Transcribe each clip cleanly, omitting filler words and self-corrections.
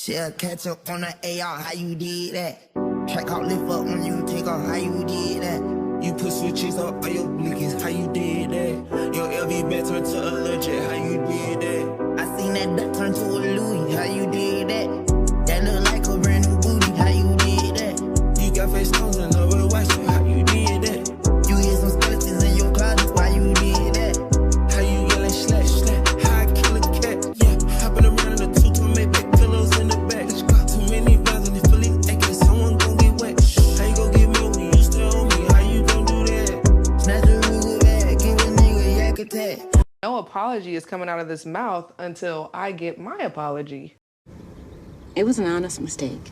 She'll catch up on the AR, how you did that? Track out, lift up when you take off, how you did that? You put switches up on your blinkies, how you did that? Your LV back turned to a legit, how you did that? I seen that duck turn to a Louis, how you did that? That look like a brand new booty, how you did that? You got face stones and love with a watch, how you did that? You hit some skeletons in your closet, why you did that? How you yelling slash slash, how I kill a cat, yeah. Hopping around in the two to make back pillows in the back. Too many rounds in the Philly, AK, someone gon' get wet. How you gon' get me when you still on me? How you gon' do that? Snatch a Ruger bag, give a nigga a yak attack. No apology is coming out of this mouth until I get my apology. It was an honest mistake.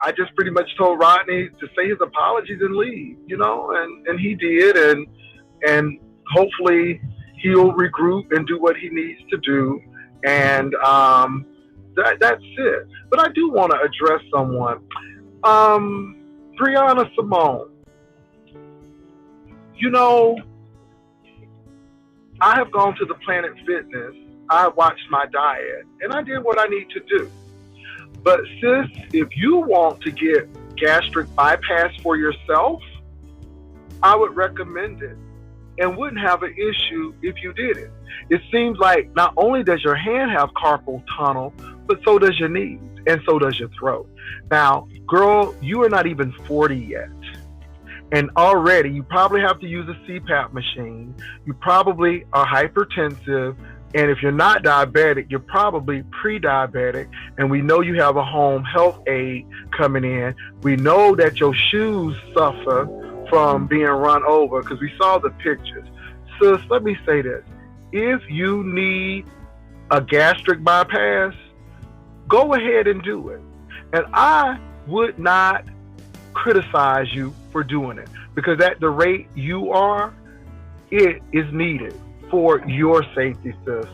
I just pretty much told Rodney to say his apologies and leave, you know, and he did, and hopefully he'll regroup and do what he needs to do, and that's it. But I do want to address someone, Brianna Simone. You know, I have gone to the Planet Fitness, I watched my diet, and I did what I need to do. But sis, if you want to get gastric bypass for yourself, I would recommend it and wouldn't have an issue if you did it. It seems like not only does your hand have carpal tunnel, but so does your knees and so does your throat. Now, girl, you are not even 40 yet. And already you probably have to use a CPAP machine. You probably are hypertensive. And if you're not diabetic, you're probably pre-diabetic. And we know you have a home health aide coming in. We know that your shoes suffer from being run over because we saw the pictures. Sis, let me say this. If you need a gastric bypass, go ahead and do it. And I would not criticize you for doing it because at the rate you are, it is needed for your safety, sis,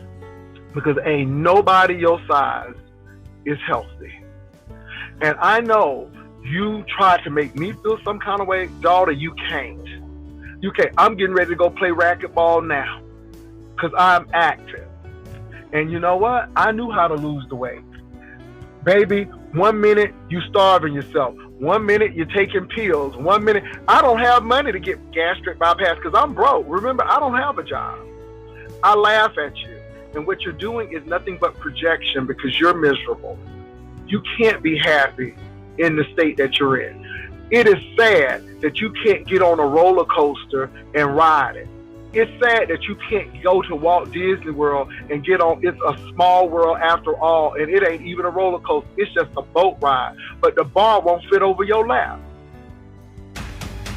because ain't nobody your size is healthy. And I know you tried to make me feel some kind of way. Daughter, you can't. You can't. I'm getting ready to go play racquetball now because I'm active. And you know what? I knew how to lose the weight. Baby, 1 minute you starving yourself. 1 minute you're taking pills. 1 minute, I don't have money to get gastric bypass because I'm broke. Remember, I don't have a job. I laugh at you. And what you're doing is nothing but projection because you're miserable. You can't be happy in the state that you're in. It is sad that you can't get on a roller coaster and ride it. It's sad that you can't go to Walt Disney World and get on, it's a small world after all, and it ain't even a roller coaster. It's just a boat ride. But the bar won't fit over your lap.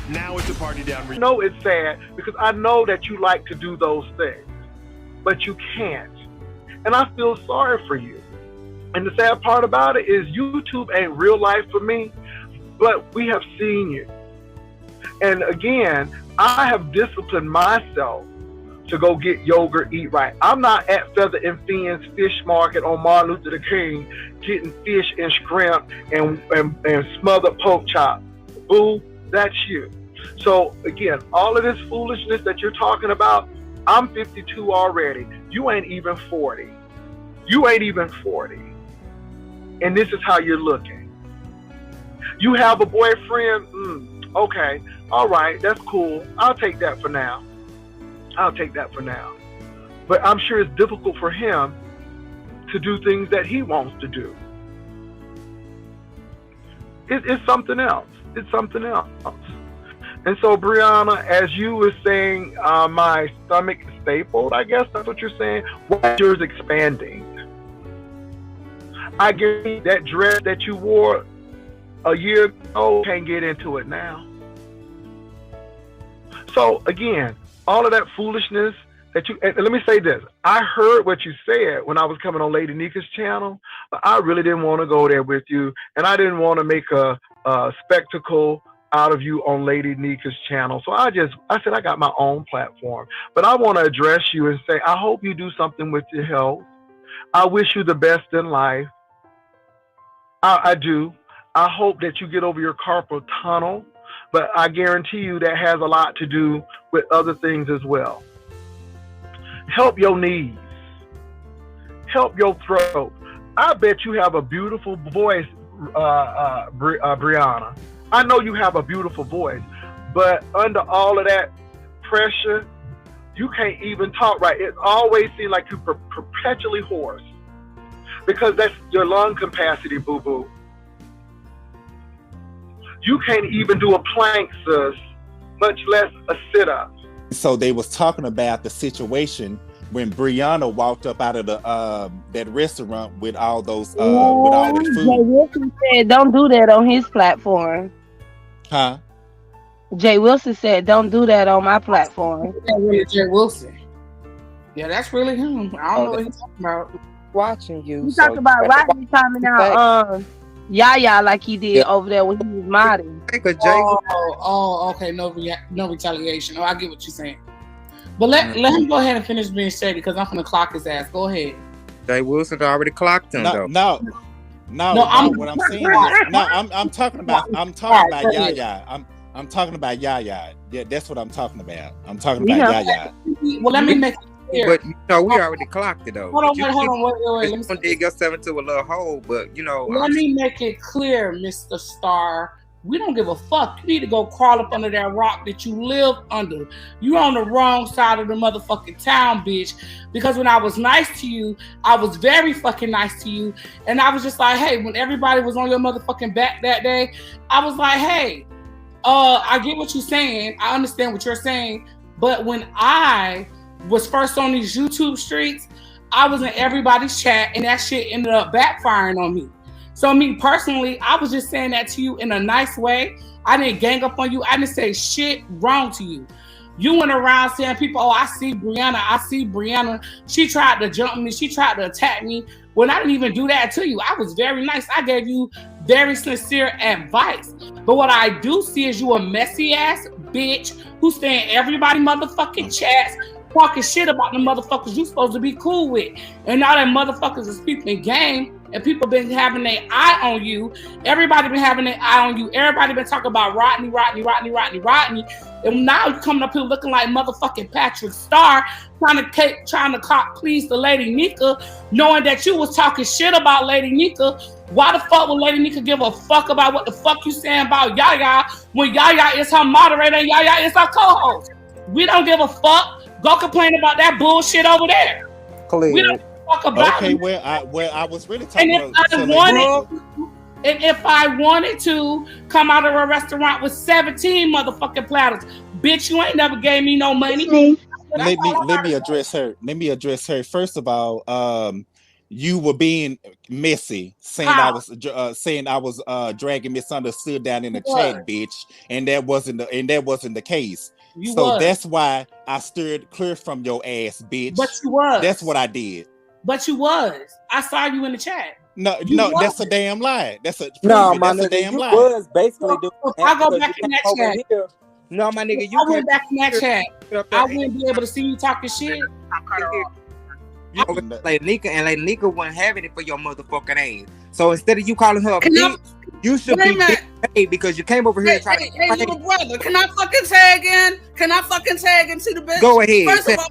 Now it's a party down. I know it's sad because I know that you like to do those things, but you can't. And I feel sorry for you. And the sad part about it is YouTube ain't real life for me, but we have seen you. And again, I have disciplined myself to go get yogurt, eat right. I'm not at Feather and Finn's Fish Market on Martin Luther King getting fish and shrimp and smothered pork chop. Boo, that's you. So again, all of this foolishness that you're talking about, I'm 52 already. You ain't even 40. You ain't even 40. And this is how you're looking. You have a boyfriend? Okay. All right, that's cool. I'll take that for now. I'll take that for now. But I'm sure it's difficult for him to do things that he wants to do. It's something else. It's something else. And so, Brianna, as you were saying, my stomach is stapled, I guess that's what you're saying. Why yours expanding? I guess that dress that you wore a year ago, can't get into it now. So again, all of that foolishness that you, and let me say this, I heard what you said when I was coming on Lady Nika's channel, but I really didn't want to go there with you, and I didn't want to make a spectacle out of you on Lady Nika's channel. So I said I got my own platform, but I want to address you and say, I hope you do something with your health. I wish you the best in life. I do. I hope that you get over your carpal tunnel but I guarantee you that has a lot to do with other things as well. Help your knees. Help your throat. I bet you have a beautiful voice, Brianna. I know you have a beautiful voice, but under all of that pressure, you can't even talk right. It always seems like you're perpetually hoarse because that's your lung capacity, boo-boo. You can't even do a plank, sis, much less a sit-up. So they was talking about the situation when Brianna walked up out of the that restaurant with all those with all the food. Jay Wilson said, "Don't do that on his platform." Huh? Jay Wilson said, "Don't do that on my platform." That's really Jay Wilson. Yeah, that's really him. I don't know what he's talking about. Watching you. You talk about Rodney coming out, Yaya like he did over there when he was modding. Okay. No retaliation. Oh, I get what you're saying. But let him go ahead and finish being shady because I'm gonna clock his ass. Go ahead. Jay Wilson already clocked him though. No, what I'm saying is, I'm talking about Yaya. I'm talking about Yaya. Yeah, that's what I'm talking about. I'm talking about Yaya. Well, let me make it clear. But we already clocked it though. Hold on, wait. You gonna dig yourself into a little hole, but Let me make it clear, Mr. Star. We don't give a fuck. You need to go crawl up under that rock that you live under. You're on the wrong side of the motherfucking town, bitch. Because when I was nice to you, I was very fucking nice to you. And I was just like, hey, when everybody was on your motherfucking back that day, I was like, hey, I get what you're saying. I understand what you're saying. But when I was first on these YouTube streets, I was in everybody's chat and that shit ended up backfiring on me. So me personally, I was just saying that to you in a nice way. I didn't gang up on you. I didn't say shit wrong to you. You went around saying people, I see Brianna. She tried to jump me. She tried to attack me. When I didn't even do that to you. I was very nice. I gave you very sincere advice. But what I do see is you a messy ass bitch who stay in everybody motherfucking chats talking shit about the motherfuckers you supposed to be cool with. And now that motherfuckers is peeping game and people been having their eye on you. Everybody been having their eye on you. Everybody been talking about Rodney. And now you coming up here looking like motherfucking Patrick Star, trying to please the Lady Nika, knowing that you was talking shit about Lady Nika. Why the fuck would Lady Nika give a fuck about what the fuck you saying about Yaya when Yaya is her moderator and Yaya is her co-host? We don't give a fuck. Go complain about that bullshit over there. Clear. We don't talk about it. Where I was really talking about. And if I wanted to come out of a restaurant with 17 motherfucking platters, bitch, you ain't never gave me no money. Let me address her. First of all, you were being messy, saying I was dragging Misunderstood down in the chat, bitch, and that wasn't the case. That's why I steered clear from your ass, bitch. But you was. That's what I did. But you was. I saw you in the chat. No, that's a damn lie. That's a damn lie. Was basically I go back in that chat. Here. No, my nigga, you went back in that chat. I wouldn't be able to see you talking shit. Lady Nika, and Lady Nika wasn't having it for your motherfucking ass. So instead of you calling her a bitch, you should be paid because you came over here and tried to. Hey, little brother, can I fucking say again? To the bitch? Go ahead. First of all,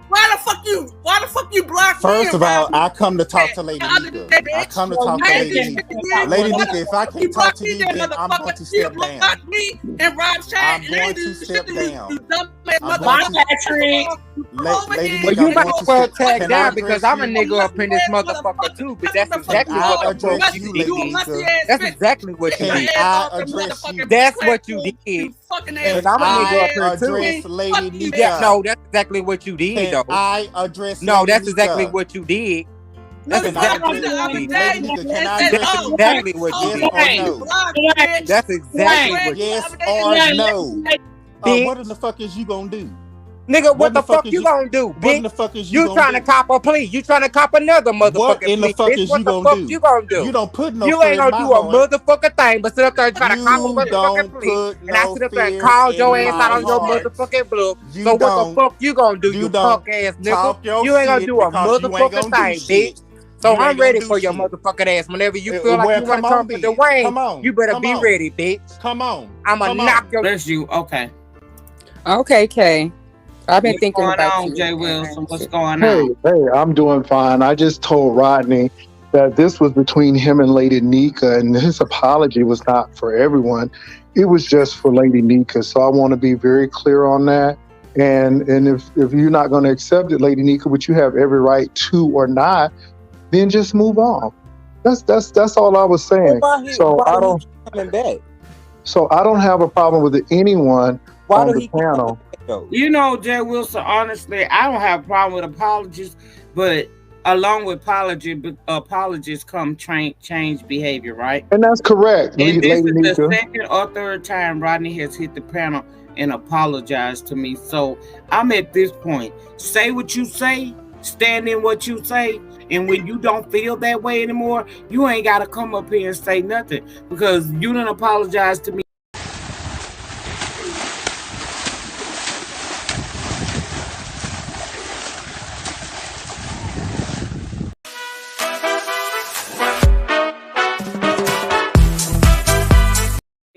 why the fuck you blocked me? First of all, I come to talk to Lady Nika. I come to talk to Lady Nika. Lady Nika, if I can't talk to you, then I'm going to step down. I'm going to step down. Lady Nika, you might as well tag down because I'm a nigga up in this motherfucker too. But that's exactly what That's exactly what you did. I address you. That's what you did. And I'm a nigga up here too. Lady Nika. No, that's exactly what you did. I address. No, that's exactly what you did. That's exactly what you did. That's exactly what. Yes or no? What in the fuck is you gonna do? Nigga, what the fuck you gonna do, bitch? What in the fuck is you trying to cop a plea? You trying to cop another motherfucking plea? What in the fuck is you gonna do? You don't put no. You ain't gonna do a motherfucking thing, but sit up there and try to cop a motherfucking plea. And I sit up there and call your ass out on your motherfucking bluff. So what the fuck you gonna do? You punk ass nigga. You ain't gonna do a motherfucking thing, bitch. So You I'm ain't ready gonna for do your shit. motherfucking ass. Whenever you feel like Well, you want come to on, come for then. Dwayne, Come on. you better Come be on. ready, bitch. Come on. I'ma Come knock on. your. That's you. Okay. Okay, Kay. I've been What's thinking going about on, you. Jay Wilson? What's going Hey, on? I'm doing fine. I just told Rodney that this was between him and Lady Nika, and his apology was not for everyone. It was just for Lady Nika. So I want to be very clear on that. And if you're not going to accept it, Lady Nika, which you have every right to or not, then just move on. That's all I was saying. So I don't coming back? So I don't have a problem with anyone on the panel. You know, Jay Wilson, honestly, I don't have a problem with apologies, but along with apologies come change behavior, right? And that's correct, And this Lady is Nika. the second or third time Rodney has hit the panel and apologized to me. So I'm at this point. Say what you say, stand in what you say, and when you don't feel that way anymore, you ain't got to come up here and say nothing because you didn't apologize to me.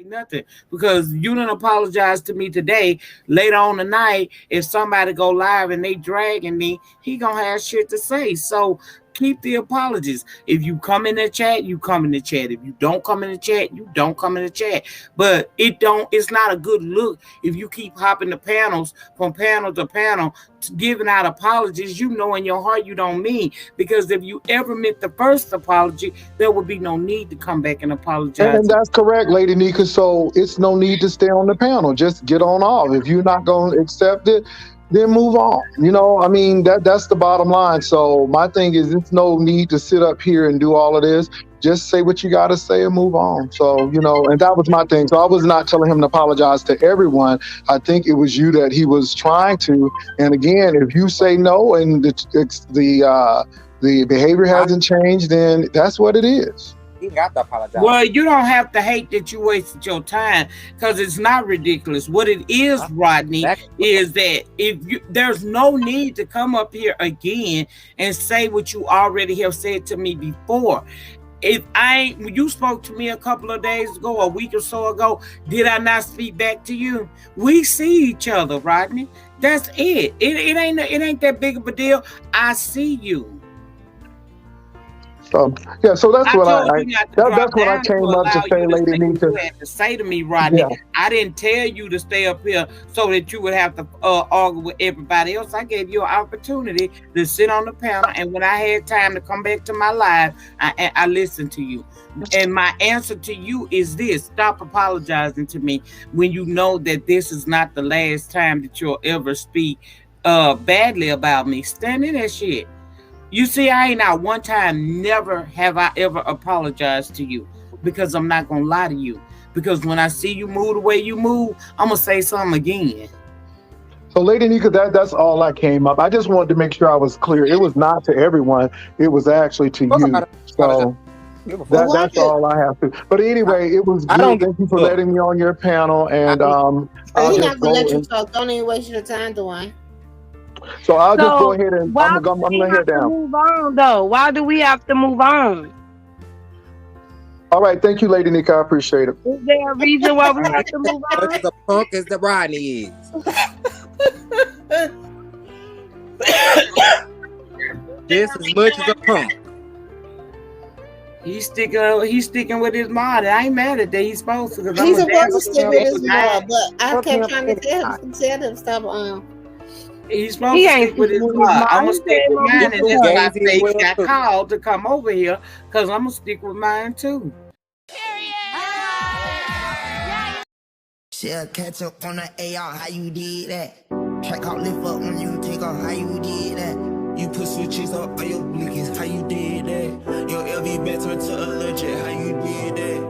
Nothing because you didn't apologize to me today. Later on tonight, if somebody go live and they dragging me, he gonna have shit to say. So keep the apologies. If you come in the chat, you come in the chat. If you don't come in the chat, you don't come in the chat. But it's not a good look if you keep hopping the panels from panel to panel, giving out apologies you know in your heart you don't mean. Because if you ever meant the first apology, there would be no need to come back and apologize. And that's correct, Lady Nika. So it's no need to stay on the panel. Just get on off. If you're not going to accept it, then move on. You know, I mean, that's the bottom line. So my thing is, it's no need to sit up here and do all of this. Just say what you got to say and move on. So, you know, and that was my thing. So I was not telling him to apologize to everyone. I think it was you that he was trying to. And again, if you say no and the behavior hasn't changed, then that's what it is. He got to apologize. Well, you don't have to hate that you wasted your time because it's not ridiculous. What it is, Rodney, is that there's no need to come up here again and say what you already have said to me before. When you spoke to me a couple of days ago, a week or so ago, did I not speak back to you? We see each other, Rodney. That's it. It ain't that big of a deal. I see you. So that's what I came up to say, Lady Nika. You had to say to me, Rodney. Yeah. I didn't tell you to stay up here so that you would have to argue with everybody else. I gave you an opportunity to sit on the panel, and when I had time to come back to my live, I listened to you. And my answer to you is this: stop apologizing to me when you know that this is not the last time that you'll ever speak badly about me. Stand in that shit. You see, I ain't not one time, never have I ever apologized to you because I'm not going to lie to you. Because when I see you move the way you move, I'm going to say something again. So, Lady Nika, that's all I came up. I just wanted to make sure I was clear. It was not to everyone. It was actually to you. So that's all I have to. But anyway, it was good. Thank you for letting me on your panel. And He's not going to let you talk. Don't even waste your time, Dwayne. So I'll just go ahead and I'm gonna head down. Move on, though. Why do we have to move on? All right, thank you, Lady Nika. I appreciate it. Is there a reason why we have to move on? The punk as the Rodney is. Just as much as a punk. He's sticking with his mod. I ain't mad at that. He's supposed to. He's supposed to stick with his mod, but I kept trying to tell him stop. He's supposed to stick with his mod. I'm gonna stick with mine, and that's why I say he got called to come over here, because I'm gonna stick with mine too. She'll catch up on the AR, how you did that? Track out, lift up when you take off, how you did that? You put switches up on your blinkies, how you did that? Your LV back turned to allergic, how you did that?